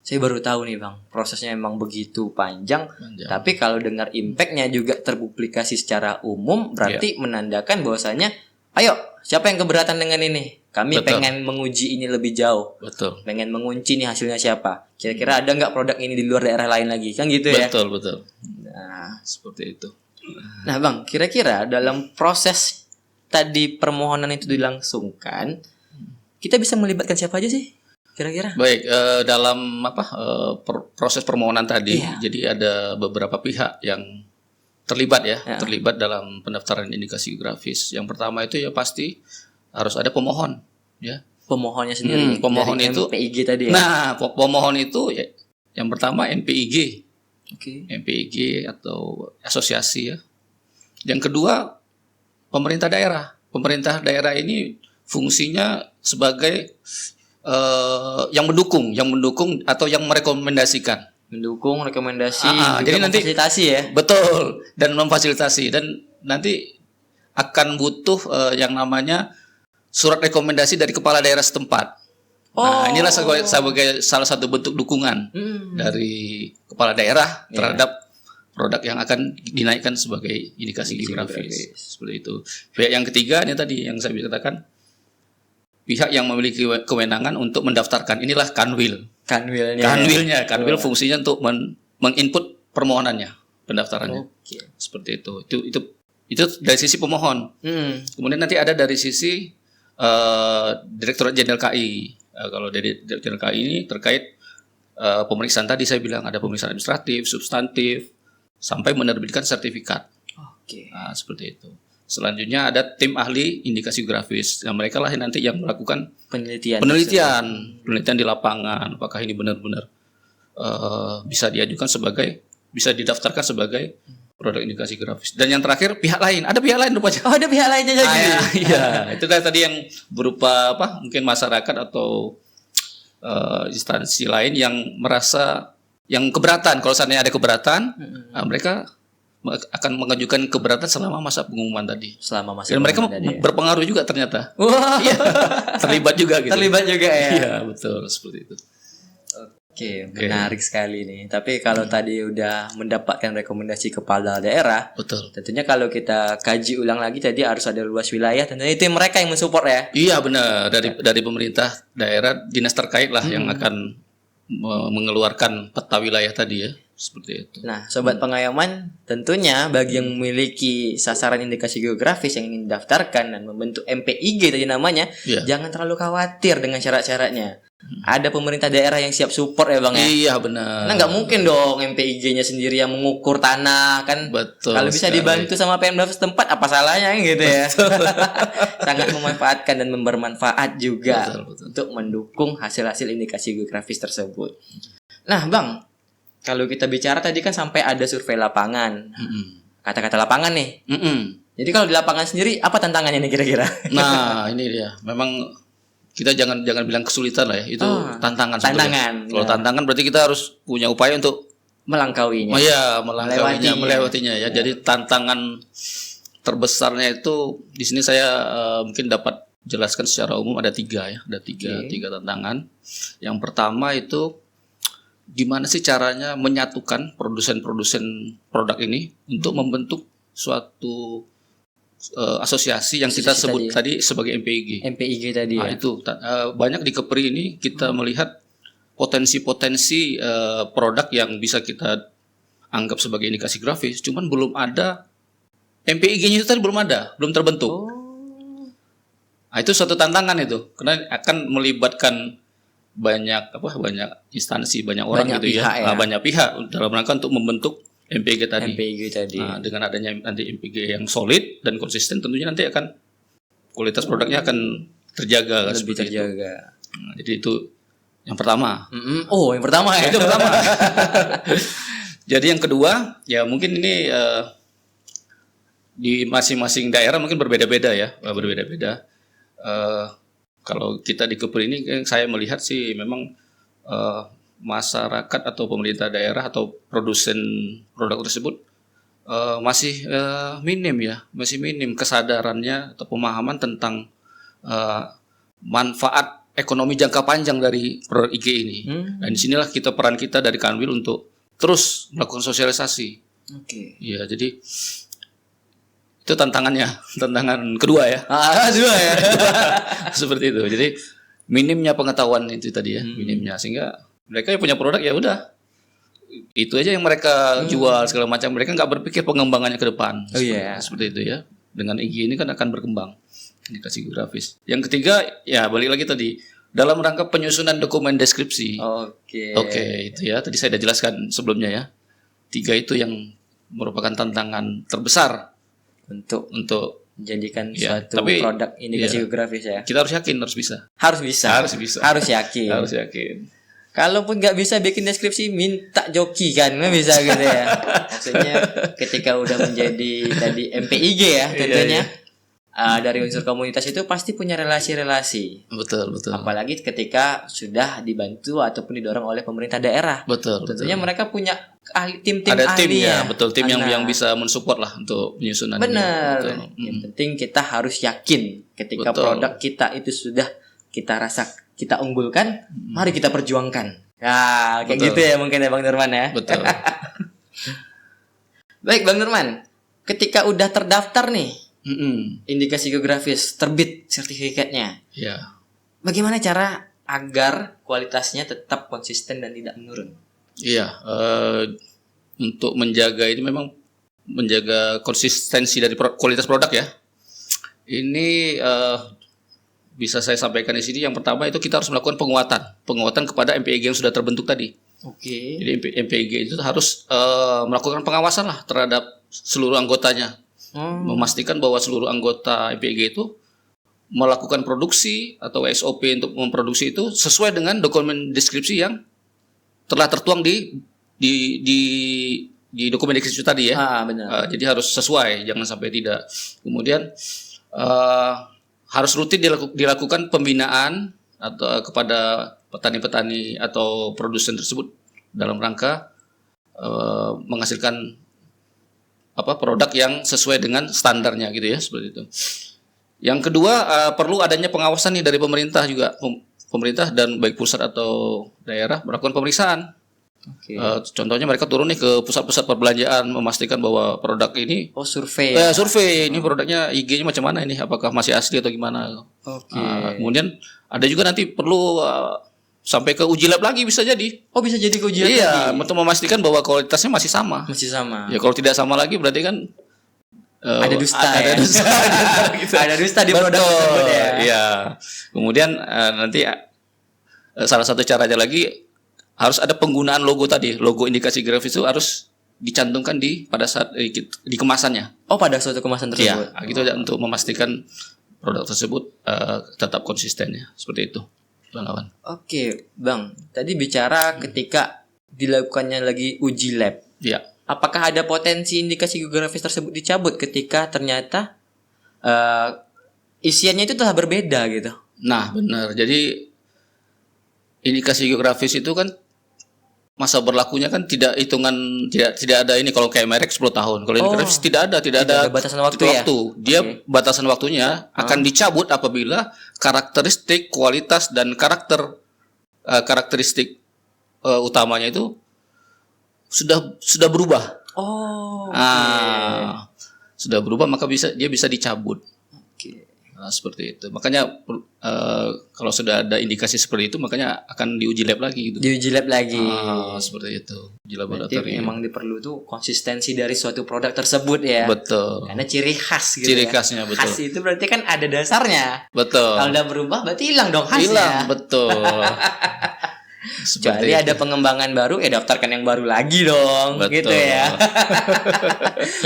Saya baru tahu nih Bang, prosesnya emang begitu panjang. Tapi kalau dengar impactnya juga terpublikasi secara umum, berarti menandakan bahwasanya, ayo siapa yang keberatan dengan ini? Kami pengen menguji ini lebih jauh. Betul. Pengen mengunci nih hasilnya siapa. Kira-kira ada nggak produk ini di luar daerah lain lagi? Kan gitu ya? Betul. Nah, seperti itu. Nah Bang, kira-kira dalam proses tadi permohonan itu dilangsungkan, kita bisa melibatkan siapa aja sih? Kira-kira? Baik, dalam proses permohonan tadi, jadi ada beberapa pihak yang terlibat terlibat dalam pendaftaran indikasi geografis. Yang pertama itu ya pasti harus ada pemohon, ya. Pemohonnya sendiri. Pemohon itu MPIG tadi ya. Nah, pemohon itu ya, yang pertama MPIG. MPIG atau asosiasi ya. Yang kedua pemerintah daerah. Pemerintah daerah ini fungsinya sebagai yang mendukung atau yang merekomendasikan. Mendukung, rekomendasi, jadi nanti memfasilitasi ya. Betul, dan memfasilitasi, dan nanti akan butuh yang namanya surat rekomendasi dari kepala daerah setempat. Nah, inilah sebagai salah satu bentuk dukungan dari kepala daerah terhadap produk yang akan dinaikkan sebagai indikasi geografis. Seperti itu. Pihak yang ketiga ini tadi yang saya katakan, pihak yang memiliki kewenangan untuk mendaftarkan, inilah Kanwil. Kanwil fungsinya untuk menginput permohonannya, pendaftarannya. Seperti itu. Itu dari sisi pemohon. Kemudian nanti ada dari sisi Direktorat Jenderal KI. Kalau dari Direktorat Jenderal KI ini terkait pemeriksaan tadi saya bilang ada pemeriksaan administratif, substantif, sampai menerbitkan sertifikat. Nah, seperti itu. Selanjutnya ada tim ahli indikasi geografis. Nah, mereka lah nanti yang melakukan penelitian di lapangan. Apakah ini benar-benar bisa didaftarkan sebagai produk indikasi geografis. Dan yang terakhir pihak lain. Ada pihak lain rupanya. Ada pihak lainnya lagi. Iya, itu tadi yang berupa mungkin masyarakat atau instansi lain yang merasa yang keberatan. Kalau seandainya ada keberatan, mereka akan mengajukan keberatan selama masa pengumuman tadi. Dan mereka berpengaruh juga ternyata. Wah. Iya, terlibat juga gitu. Terlibat juga ya. Iya, betul seperti itu. Oke, menarik sekali nih. Tapi kalau tadi udah mendapatkan rekomendasi kepala daerah, betul. Tentunya kalau kita kaji ulang lagi tadi harus ada luas wilayah. Tentunya itu mereka yang mensupport ya. Iya benar, dari pemerintah daerah, dinas terkait lah yang akan mengeluarkan peta wilayah tadi ya. Seperti itu. Nah, sobat pengayoman, tentunya bagi yang memiliki sasaran indikasi geografis yang ingin daftarkan dan membentuk MPIG tadi namanya, jangan terlalu khawatir dengan syarat-syaratnya. Ada pemerintah daerah yang siap support ya Bang ya. Iya benar. Nah, nggak mungkin dong MPIG-nya sendiri yang mengukur tanah kan. Betul. Kalau bisa dibantu sama Pemda setempat apa salahnya gitu ya. Sangat memanfaatkan dan bermanfaat juga untuk mendukung hasil-hasil indikasi geografis tersebut. Nah Bang, kalau kita bicara tadi kan sampai ada survei lapangan. Kata-kata lapangan nih. Jadi kalau di lapangan sendiri apa tantangannya nih kira-kira? Nah, ini dia. Memang kita jangan bilang kesulitan lah ya. Itu tantangan. Kalau tantangan berarti kita harus punya upaya untuk melangkawinya. Oh iya, melewatinya ya. Jadi tantangan terbesarnya itu di sini saya mungkin dapat jelaskan secara umum ada tiga ya. Ada tiga tantangan. Yang pertama itu gimana sih caranya menyatukan produsen-produsen produk ini untuk membentuk suatu asosiasi yang kita sebut tadi sebagai MPIG. MPIG tadi ya. Itu banyak di Kepri ini kita melihat potensi-potensi produk yang bisa kita anggap sebagai indikasi grafis, cuman belum ada MPIG-nya itu tadi belum ada, belum terbentuk. Nah, itu suatu tantangan itu, karena akan melibatkan banyak instansi, banyak orang Banyak gitu pihak, ya. Banyak pihak dalam rangka untuk membentuk MPIG tadi. Nah, dengan adanya nanti MPIG yang solid dan konsisten, tentunya nanti akan kualitas produknya akan terjaga, lebih seperti terjaga. itu. Nah, jadi itu yang pertama. Oh, yang pertama ya. Itu pertama. Jadi yang kedua, ya mungkin ini di masing-masing daerah mungkin berbeda-beda ya, berbeda-beda. Kalau kita di Kepri ini, saya melihat sih memang masyarakat atau pemerintah daerah atau produsen produk tersebut masih minim ya, masih minim kesadarannya atau pemahaman tentang manfaat ekonomi jangka panjang dari produk IG ini. Dan disinilah peran kita dari Kanwil untuk terus melakukan sosialisasi. Ya, jadi itu tantangan kedua ya. Dua ya. Seperti itu. Jadi minimnya pengetahuan itu tadi ya, minimnya, sehingga mereka yang punya produk ya udah itu aja yang mereka jual segala macam, mereka nggak berpikir pengembangannya ke depan. Seperti itu ya. Dengan IG ini kan akan berkembang indikasi geografis. Yang ketiga ya balik lagi tadi dalam rangka penyusunan dokumen deskripsi. Oke, itu ya. Tadi saya sudah jelaskan sebelumnya ya. 3 itu yang merupakan tantangan terbesar untuk menjadikan suatu produk indikasi geografis ya. Kita harus yakin, harus bisa. Harus yakin. Kalaupun nggak bisa bikin deskripsi, minta joki kan, nggak bisa gitu ya. Maksudnya ketika udah menjadi tadi MPIG ya, tentunya dari unsur komunitas itu pasti punya relasi-relasi. Betul. Apalagi ketika sudah dibantu ataupun didorong oleh pemerintah daerah. Tentunya mereka punya tim-tim ada ahli timnya, betul, tim yang bisa mensupport lah untuk penyusunan. Benar. Yang penting kita harus yakin ketika produk kita itu sudah kita rasa kita unggulkan, mari kita perjuangkan. Nah, kayak gitu ya mungkin ya Bang Nurman ya. Betul. Baik Bang Nurman, ketika udah terdaftar nih, indikasi geografis, terbit sertifikatnya. Ya. Bagaimana cara agar kualitasnya tetap konsisten dan tidak menurun? Iya, untuk menjaga ini memang menjaga konsistensi dari kualitas produk ya. Ini bisa saya sampaikan di sini. Yang pertama itu kita harus melakukan penguatan kepada MPIG yang sudah terbentuk tadi. Jadi MPIG itu harus melakukan pengawasan lah terhadap seluruh anggotanya, memastikan bahwa seluruh anggota MPIG itu melakukan produksi atau SOP untuk memproduksi itu sesuai dengan dokumen deskripsi yang telah tertuang di dokumen deskripsi tadi ya. Benar. Jadi harus sesuai, jangan sampai tidak. Kemudian harus rutin dilakukan pembinaan atau kepada petani-petani atau produsen tersebut dalam rangka menghasilkan produk yang sesuai dengan standarnya gitu ya, seperti itu. Yang kedua perlu adanya pengawasan nih dari pemerintah juga, pemerintah dan baik pusat atau daerah melakukan pemeriksaan. Contohnya mereka turun nih ke pusat-pusat perbelanjaan, memastikan bahwa produk ini survei ini produknya IG-nya macam mana ini, apakah masih asli atau gimana. Kemudian ada juga nanti perlu sampai ke uji lab lagi, bisa jadi. Bisa jadi ke uji lab lagi. Untuk memastikan bahwa kualitasnya masih sama. Ya kalau tidak sama lagi berarti kan ada dusta. Gitu. Ada dusta di produk tersebut ya. Iya. Kemudian nanti salah satu caranya lagi harus ada penggunaan logo tadi. Logo indikasi grafis itu harus dicantumkan pada saat di kemasannya. Pada suatu kemasan tersebut. Iya, gitu aja untuk memastikan produk tersebut tetap konsisten ya. Seperti itu, Bang Awan. Oke, Bang. Tadi bicara ketika dilakukannya lagi uji lab. Iya. Apakah ada potensi indikasi geografis tersebut dicabut ketika ternyata isiannya itu telah berbeda gitu? Nah, benar. Jadi indikasi geografis itu kan masa berlakunya kan tidak ada ini. Kalau kayak merek 10 tahun. Kalau indikasi tidak ada batasan waktu ya. Dia batasan waktunya akan dicabut apabila karakteristik, kualitas dan karakteristik utamanya itu sudah berubah. Sudah berubah, maka dia bisa dicabut. Seperti itu. Makanya kalau sudah ada indikasi seperti itu, makanya akan diuji lab lagi gitu. Diuji lab lagi. Seperti itu. Uji Berarti laboratorium. memang diperlu tuh konsistensi dari suatu produk tersebut ya. Betul. Karena ciri khas gitu Ciri ya. khasnya betul. Khas itu berarti kan ada dasarnya. Betul. Kalau udah berubah berarti hilang dong khasnya. Hilang, betul. Kecuali ada pengembangan baru, daftarkan yang baru lagi dong. Betul. Gitu ya.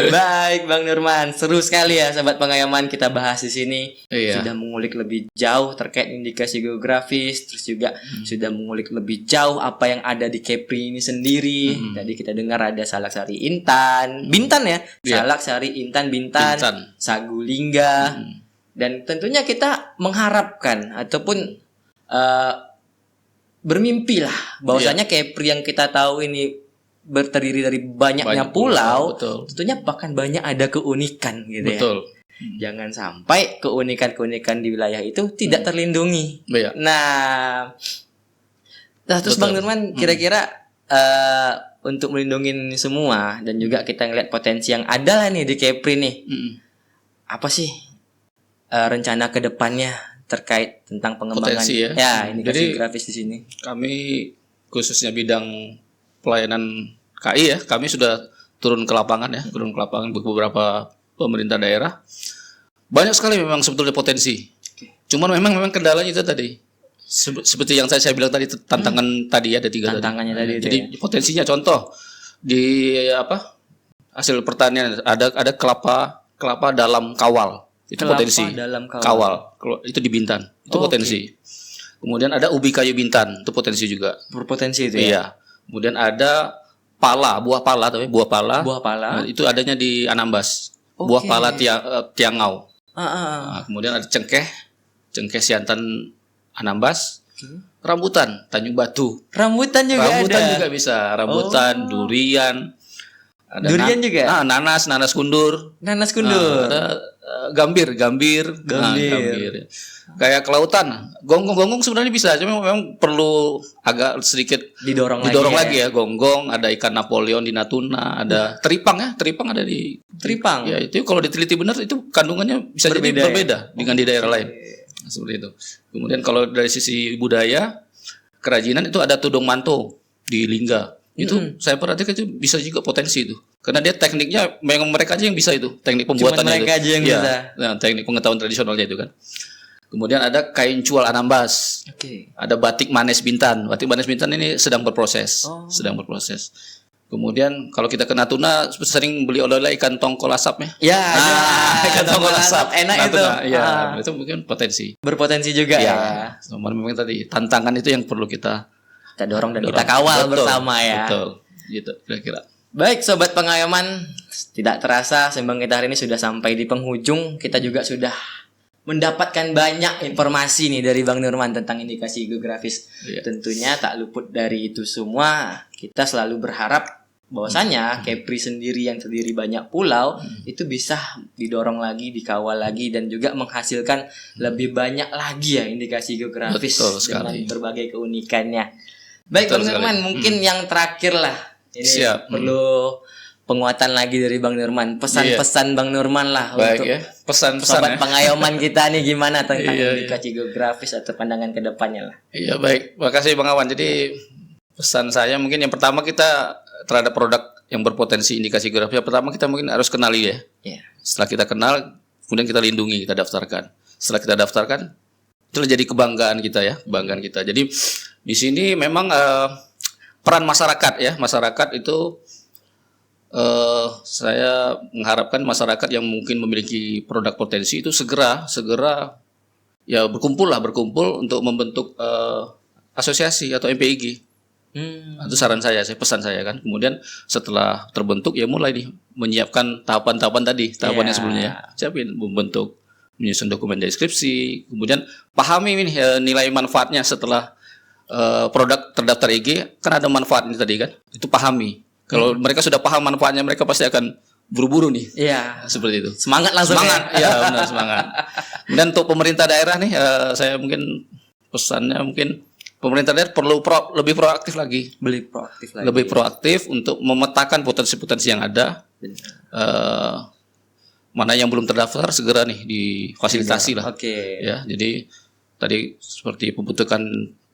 Baik Bang Nurman, seru sekali ya Sobat Pengayoman kita bahas di sini. Iya. Sudah mengulik lebih jauh terkait indikasi geografis, terus juga sudah mengulik lebih jauh apa yang ada di Kepri ini sendiri. Tadi kita dengar ada Salak Sari Intan, Bintan ya. Iya. Salak Sari Intan Bintan, Sagulingga. Dan tentunya kita mengharapkan ataupun bermimpi lah bahwasanya Kepri yang kita tahu ini terdiri dari banyaknya pulau, betul. tentunya bahkan banyak ada keunikan gitu Betul. ya. Jangan sampai keunikan-keunikan di wilayah itu tidak terlindungi. Iya. Nah, terus Betul. Bang Nurman kira-kira untuk melindungi ini semua dan juga kita ngeliat potensi yang ada lah nih di Kepri nih. Apa sih rencana ke depannya terkait tentang pengembangan Potensi ya. indikasi Jadi, grafis di sini? Kami khususnya bidang pelayanan KI ya, kami sudah turun ke lapangan ya, turun ke lapangan beberapa pemerintah daerah. Banyak sekali memang sebetulnya potensi. Cuman memang kendalanya itu tadi. Seperti yang saya bilang tadi, tantangan tadi ada 3 Tantangannya tadi itu Jadi potensinya contoh di hasil pertanian ada kelapa dalam kawal. Itu Kelapa potensi. dalam kawal. Kalau itu di Bintan. Itu potensi. Kemudian ada ubi kayu Bintan, itu potensi juga. Berpotensi itu ya. Iya. Kemudian ada buah pala. Buah pala. Nah, itu adanya di Anambas. Buah pala Tiangau. Nah, kemudian ada cengkeh Siantan Anambas. Rambutan Tanjung Batu. Rambutan juga juga bisa. Rambutan, durian. Ada durian juga. Nanas kundur. Nanas kundur. Ada gambir. Kayak kelautan, gonggong sebenarnya bisa, cuma memang perlu agak sedikit didorong lagi ya. Gonggong, ada ikan Napoleon di Natuna, ada teripang ada di teripang. Ya itu kalau diteliti benar itu kandungannya bisa berbeda dengan di daerah lain. Nah, seperti itu. Kemudian kalau dari sisi budaya, kerajinan itu ada tudong manto di Lingga. Itu saya perhatikan itu bisa juga potensi itu. Karena dia tekniknya memang mereka aja yang bisa itu, teknik pembuatannya. Cuma mereka aja yang bisa. Nah, teknik pengetahuan tradisionalnya itu kan. Kemudian ada kain cual Anambas. Ada batik Manes Bintan. Batik Manes Bintan ini sedang berproses. Kemudian kalau kita ke Natuna sering beli oleh-oleh ikan tongkol asap ya. Ikan tongkol asap. Enak Natuna, itu. Itu mungkin potensi. Berpotensi juga ya. Memang tadi tantangan itu yang perlu kita dorong dan kita kawal bersama ya. Betul. Gitu kira-kira. Baik Sobat Pengayoman, tidak terasa sembang kita hari ini sudah sampai di penghujung. Kita juga sudah mendapatkan banyak informasi nih dari Bang Nurman tentang indikasi geografis. Tentunya tak luput dari itu semua, kita selalu berharap bahwasanya Kepri sendiri yang terdiri banyak pulau itu bisa didorong lagi, dikawal lagi dan juga menghasilkan lebih banyak lagi ya indikasi geografis dengan berbagai keunikannya. Baik Bang Nurman, mungkin yang terakhir lah. Ini perlu penguatan lagi dari Bang Nurman. Pesan-pesan Bang Nurman lah. Baik untuk ya. Pesan-pesan Sobat Pengayoman kita nih gimana tentang indikasi geografis atau pandangan ke depannya lah. Iya baik. Makasih Bang Awan. Jadi pesan saya mungkin yang pertama kita terhadap produk yang berpotensi indikasi geografis, yang pertama kita mungkin harus kenali ya. Setelah kita kenal, kemudian kita lindungi, kita daftarkan. Setelah kita daftarkan, itu jadi kebanggaan kita ya, kebanggaan kita. Jadi di sini memang peran masyarakat ya, masyarakat itu saya mengharapkan masyarakat yang mungkin memiliki produk potensi itu segera ya berkumpul untuk membentuk asosiasi atau MPIG. Itu saran saya, pesan saya kan. Kemudian setelah terbentuk ya mulai menyiapkan tahapan-tahapan tadi, tahapan yang sebelumnya ya. Siapin membentuk, menyusun dokumen deskripsi, kemudian pahami nilai manfaatnya setelah produk terdaftar IG, kan ada manfaatnya tadi kan, itu pahami. Kalau mereka sudah paham manfaatnya, mereka pasti akan buru-buru nih. Iya. Seperti itu. Semangat langsung. Iya benar semangat. Dan untuk pemerintah daerah nih, saya mungkin pesannya mungkin pemerintah daerah perlu lebih proaktif lagi. Lebih proaktif untuk memetakan potensi-potensi yang ada. mana yang belum terdaftar segera nih difasilitasi lah. Oke. Ya, jadi tadi seperti pembentukan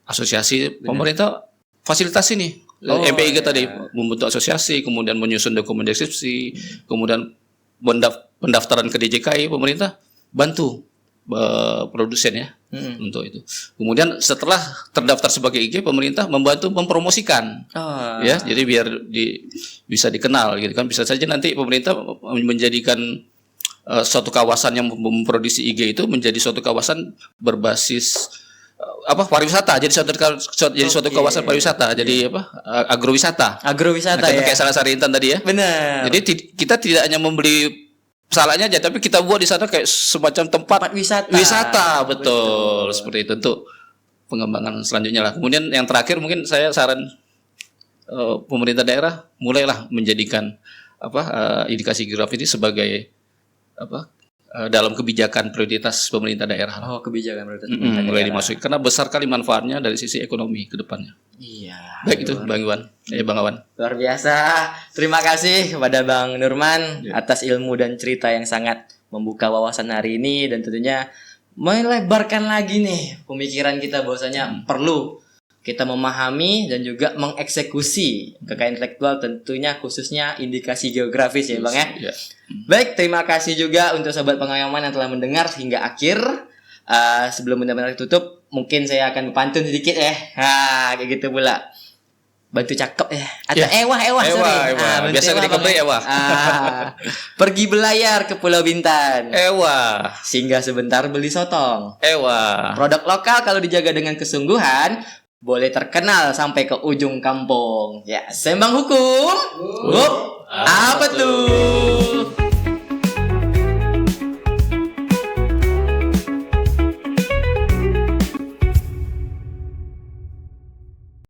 asosiasi, pemerintah fasilitasi nih. MPIG tadi membentuk asosiasi, kemudian menyusun dokumen deskripsi, kemudian pendaftaran ke DJKI, pemerintah bantu produsen ya untuk itu. Kemudian setelah terdaftar sebagai IG, pemerintah membantu mempromosikan, ya, jadi biar bisa dikenal gitu kan. Bisa saja nanti pemerintah menjadikan suatu kawasan yang memproduksi IG itu menjadi suatu kawasan berbasis pariwisata, jadi suatu kawasan pariwisata, jadi agrowisata ya. Kayak Salasari Intan tadi ya. Benar. Jadi kita tidak hanya membeli salahnya aja, tapi kita buat di sana kayak semacam tempat wisata, betul. Seperti itu untuk pengembangan selanjutnya lah. Kemudian yang terakhir mungkin saya saran pemerintah daerah mulailah menjadikan indikasi geografis ini sebagai dalam kebijakan prioritas pemerintah daerah. Kebijakan prioritas pemerintah mulai daerah. dimasuki karena besar kali manfaatnya dari sisi ekonomi ke depannya. Iya. Baik itu Bang Iwan, Bang Awan. Luar biasa. Terima kasih kepada Bang Nurman atas ilmu dan cerita yang sangat membuka wawasan hari ini, dan tentunya melebarkan lagi nih pemikiran kita bahwasanya perlu kita memahami dan juga mengeksekusi kekayaan intelektual, tentunya khususnya indikasi geografis ya Bang ya. Baik, terima kasih juga untuk sobat pengayoman yang telah mendengar hingga akhir. Sebelum benar-benar tutup, mungkin saya akan pantun sedikit ya. Kayak gitu pula. Bantu cakep ya. Atau sorry. Biasa dikebri Pergi belayar ke Pulau Bintan. Singgah sebentar beli sotong. Produk lokal kalau dijaga dengan kesungguhan boleh terkenal sampai ke ujung kampung. Ya, Sembang Hukum. Apa tuh?